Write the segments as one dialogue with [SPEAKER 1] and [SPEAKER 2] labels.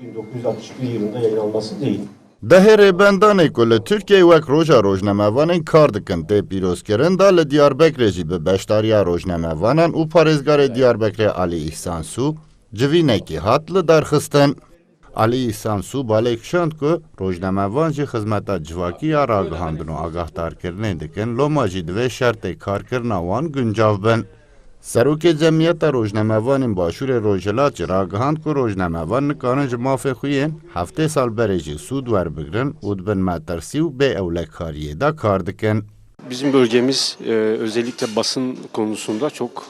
[SPEAKER 1] 1961 yılında yayınlanması değil.
[SPEAKER 2] Deherê bendanê ku li Tirkiye wek roja rojnamevanên kar dikin tê pîrozkirin da li Diyarbekirê jî bi beşdariya rojnamevanan û parêzgarê Diyarbekirê Alî İhsan Sû civînekî hat li derxistin. Alî İhsan Sû balê kişand ku rojnamevan jî xizmeta civakiya ragihandin û agahdarkirinê dikin, loma jî divê şertê karkirina wan guncav bin. Serokê Cemiyeta Rojnamevanên Başûrê Rojhilat jî ragihand ku rojnamevan nikarin ji mafê xwe yên heftê sal berê jî sûd werbigirin û dibin metirsî û bê ewlekariyê de kar dikin.
[SPEAKER 3] Bizim bölgemiz özellikle basın konusunda çok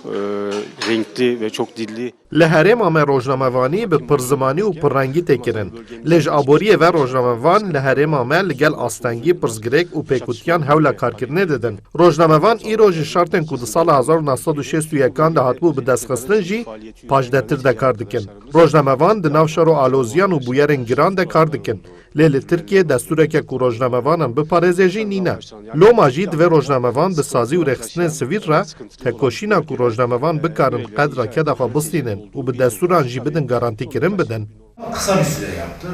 [SPEAKER 3] renkli ve çok dilli.
[SPEAKER 4] Li herêma me rojnamevanî bi pirzimanî û pirrengî tê kirin. Lê ji aboriyê ve rojnamevan li herêma me li gel astengî, pirzgirêk û pêkutiyan hewla karkirinê didin. Rojnamevan îro ji şertên ku di sala 1961 de hatibû bi destxistin jî paşdetir de kar dikin. Rojnamevan di nav şero aloziyan û bûyerên giran de kar dikin. Lê li Tirkiye destureke ku rojnamevanan biparêze jî nîne. Loma jî divê rojnamevan bi sazî û rêxistinên sivîl re tekoşîna ku rojnamevan bikarin qedra keda xwe bistînin û bi desturan jî bidin garantîkirin bidin.
[SPEAKER 5] Kısa bir süre yaptım.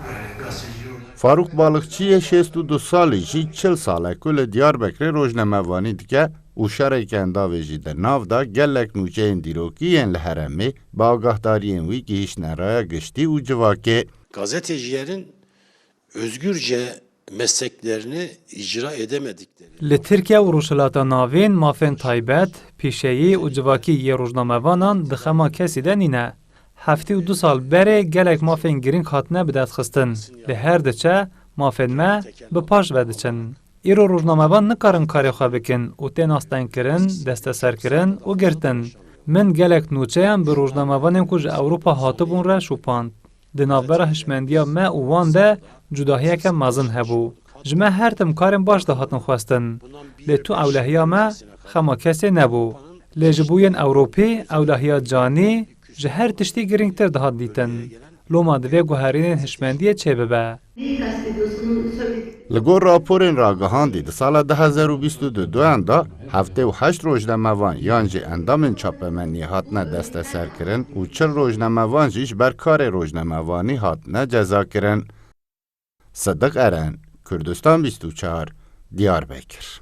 [SPEAKER 5] Böyle gazeteci olarak.
[SPEAKER 2] Faruk Balıkçı'ya 62 salî jî 40 sal e ku li Diyarbekirê rojnamevanî dike û şereke endavê jî di nav da gelek nûçeyên dîrokî yên li herêmê bi agahdariyên wî gihîştine raya giştî û civakê.
[SPEAKER 6] Gazetecilerin özgürce mesleklerini icra edemedikleri.
[SPEAKER 7] Li Tirkiye û rojhilata navên mafên taybet, pîşeyî û civakî yê rojnamevanan di xema kesî de nîne. 72 sal berê gelek mafên giring hatine bi destxistin. Li her diçe mafên me bi paş ve diçin. Îro rojnamevan nikarin karê xwe bikin û tên astengkirin, desteserkirin û girtin. Min gelek nûçeyan bi rojnamevanên ku ji Ewropa hatibûn re şûpand. Di navbera hişmendiya me û wan de cudahiyeke mezin hebû. Ji me her tim karên baş de hatin xwestin. Lê tu ewlehiya me xema kesê nebû. Lê ji bûyên Ewropî ewlehiya canî ji her tiştî girîngtir dihat dîtin. Loma divê guherînên hişmendiyê çêbibe.
[SPEAKER 2] Li gor raporên ragihandî di sala 2022 da 78 rojnamevan yan jî endamên çapemeniyê hatine desteserkirin û 40 rojnamevan jî ji ber karê rojnamevanî hatine cezakirin. Sıdık Eren, Kürdistan 24, Diyarbekir.